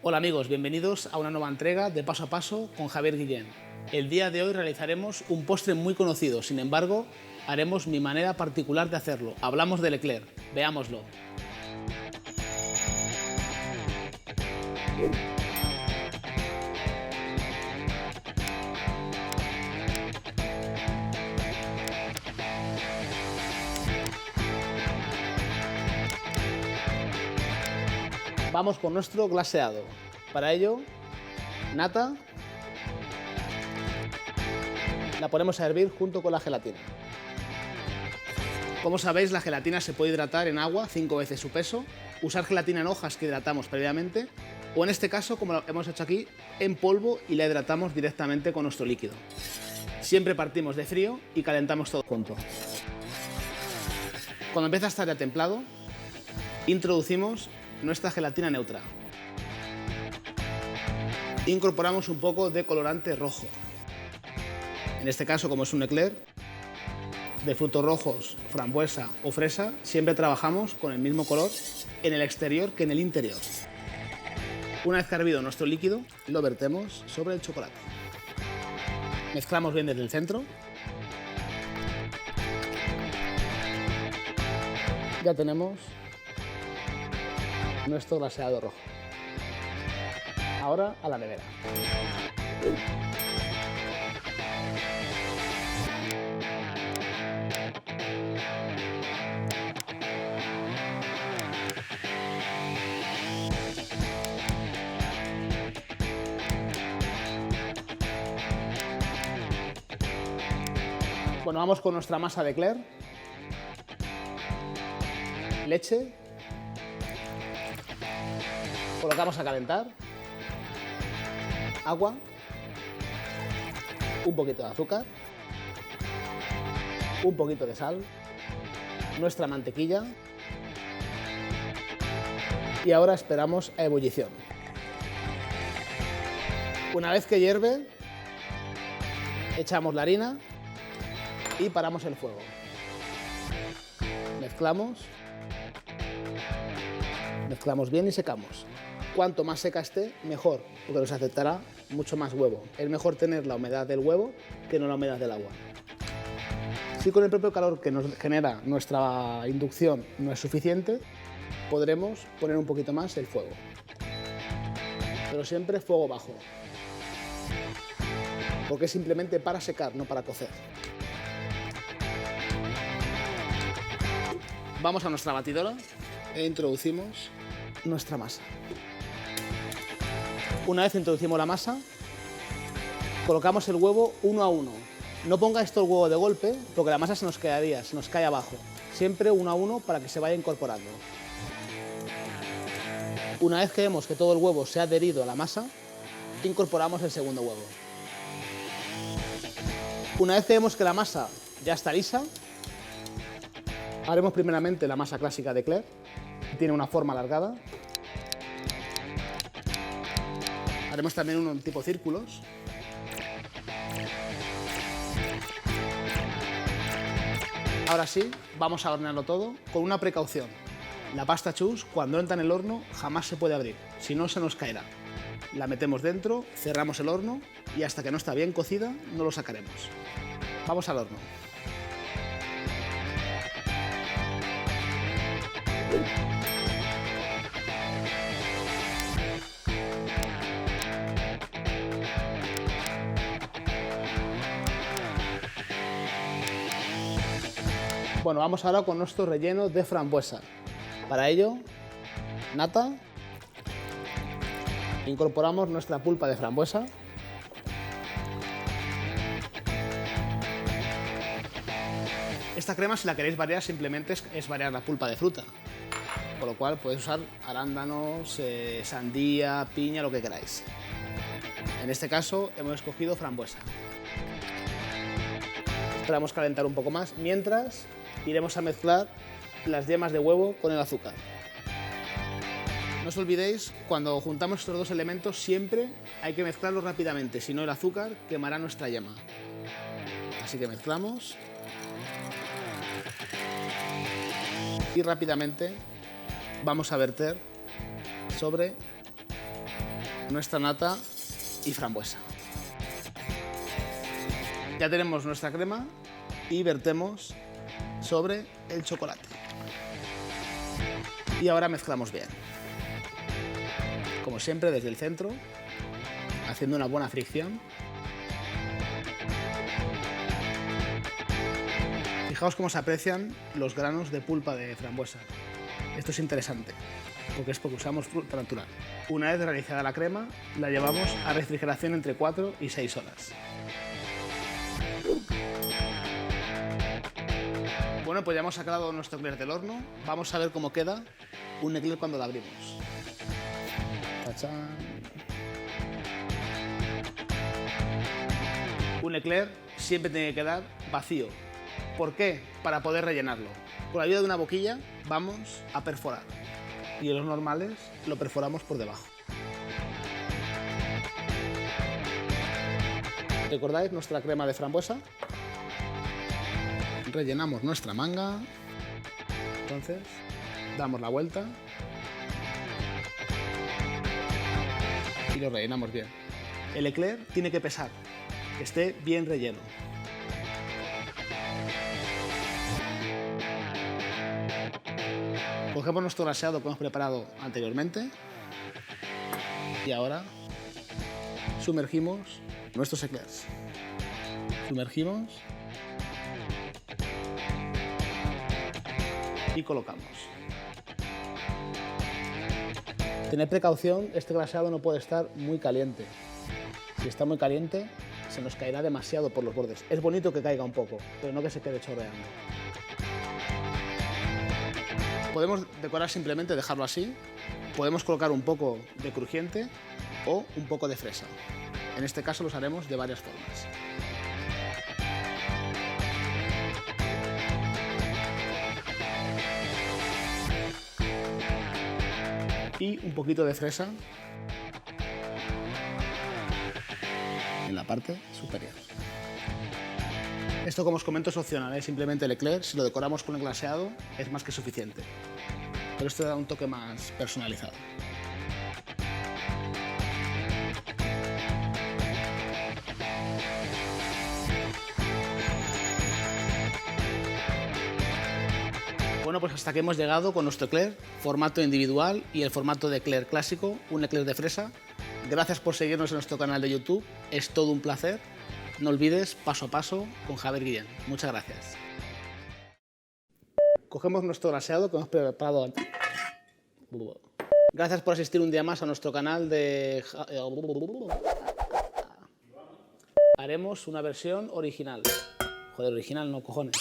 Hola amigos, bienvenidos a una nueva entrega de Paso a Paso con Javier Guillén. El día de hoy realizaremos un postre muy conocido, sin embargo, haremos mi manera particular de hacerlo. Hablamos del éclair, veámoslo. Vamos con nuestro glaseado. Para ello, nata, la ponemos a hervir junto con la gelatina. Como sabéis, la gelatina se puede hidratar en agua 5 veces su peso, usar gelatina en hojas que hidratamos previamente, o en este caso, como lo hemos hecho aquí, en polvo y la hidratamos directamente con nuestro líquido. Siempre partimos de frío y calentamos todo junto. Cuando empieza a estar ya templado, introducimos nuestra gelatina neutra. Incorporamos un poco de colorante rojo. En este caso, como es un éclair de frutos rojos, frambuesa o fresa, siempre trabajamos con el mismo color en el exterior que en el interior. Una vez que ha hervido nuestro líquido, lo vertemos sobre el chocolate. Mezclamos bien desde el centro. Ya tenemos nuestro glaseado rojo. Ahora a la nevera. Bueno, vamos con nuestra masa de éclair. Leche. Colocamos a calentar. Agua. Un poquito de azúcar. Un poquito de sal. Nuestra mantequilla. Y ahora esperamos a ebullición. Una vez que hierve, echamos la harina y paramos el fuego. Mezclamos. Mezclamos bien y secamos. Cuanto más seca esté, mejor, porque nos aceptará mucho más huevo. Es mejor tener la humedad del huevo que no la humedad del agua. Si con el propio calor que nos genera nuestra inducción no es suficiente, podremos poner un poquito más el fuego. Pero siempre fuego bajo, porque es simplemente para secar, no para cocer. Vamos a nuestra batidora e introducimos nuestra masa. Una vez introducimos la masa, colocamos el huevo uno a uno. No ponga esto el huevo de golpe, porque la masa se nos quedaría, se nos cae abajo. Siempre uno a uno para que se vaya incorporando. Una vez que vemos que todo el huevo se ha adherido a la masa, incorporamos el segundo huevo. Una vez que vemos que la masa ya está lisa, haremos primeramente la masa clásica de éclair, que tiene una forma alargada. Haremos también uno en tipo círculos. Ahora sí, vamos a hornearlo todo con una precaución. La pasta chus, cuando entra en el horno, jamás se puede abrir, si no se nos caerá. La metemos dentro, cerramos el horno y hasta que no está bien cocida, no lo sacaremos. Vamos al horno. Bueno, vamos ahora con nuestro relleno de frambuesa. Para ello, nata. Incorporamos nuestra pulpa de frambuesa. Esta crema, si la queréis variar, simplemente es variar la pulpa de fruta. Con lo cual podéis usar arándanos, sandía, piña, lo que queráis. En este caso hemos escogido frambuesa. Esperamos calentar un poco más, mientras iremos a mezclar las yemas de huevo con el azúcar. No os olvidéis, cuando juntamos estos dos elementos siempre hay que mezclarlos rápidamente, si no el azúcar quemará nuestra yema. Así que mezclamos y rápidamente vamos a verter sobre nuestra nata y frambuesa. Ya tenemos nuestra crema y vertemos sobre el chocolate. Y ahora mezclamos bien. Como siempre, desde el centro, haciendo una buena fricción. Fijaos cómo se aprecian los granos de pulpa de frambuesa. Esto es interesante, porque usamos fruta natural. Una vez realizada la crema, la llevamos a refrigeración entre 4 y 6 horas. Bueno, pues ya hemos sacado nuestro eclair del horno. Vamos a ver cómo queda un eclair cuando lo abrimos. ¡Tachán! Un eclair siempre tiene que quedar vacío. ¿Por qué? Para poder rellenarlo. Con la ayuda de una boquilla vamos a perforar. Y en los normales lo perforamos por debajo. ¿Recordáis nuestra crema de frambuesa? Rellenamos nuestra manga. Entonces, damos la vuelta. Y lo rellenamos bien. El eclair tiene que pesar, que esté bien relleno. Cogemos nuestro glaseado que hemos preparado anteriormente y ahora sumergimos nuestros eclairs. Sumergimos y colocamos. Tened precaución, este glaseado no puede estar muy caliente. Si está muy caliente, se nos caerá demasiado por los bordes. Es bonito que caiga un poco, pero no que se quede chorreando. Podemos decorar simplemente, dejarlo así. Podemos colocar un poco de crujiente o un poco de fresa. En este caso los haremos de varias formas. Y un poquito de fresa en la parte superior. Esto, como os comento, es opcional, ¿eh? Simplemente el eclair, si lo decoramos con el glaseado, es más que suficiente. Pero esto da un toque más personalizado. Bueno, pues hasta aquí hemos llegado con nuestro eclair, formato individual y el formato de eclair clásico, un eclair de fresa. Gracias por seguirnos en nuestro canal de YouTube, es todo un placer. No olvides, paso a paso, con Javier Guillén. Muchas gracias. Cogemos nuestro glaseado que hemos preparado antes. Gracias por asistir un día más a nuestro canal de... Haremos una versión original. Joder, original no, cojones.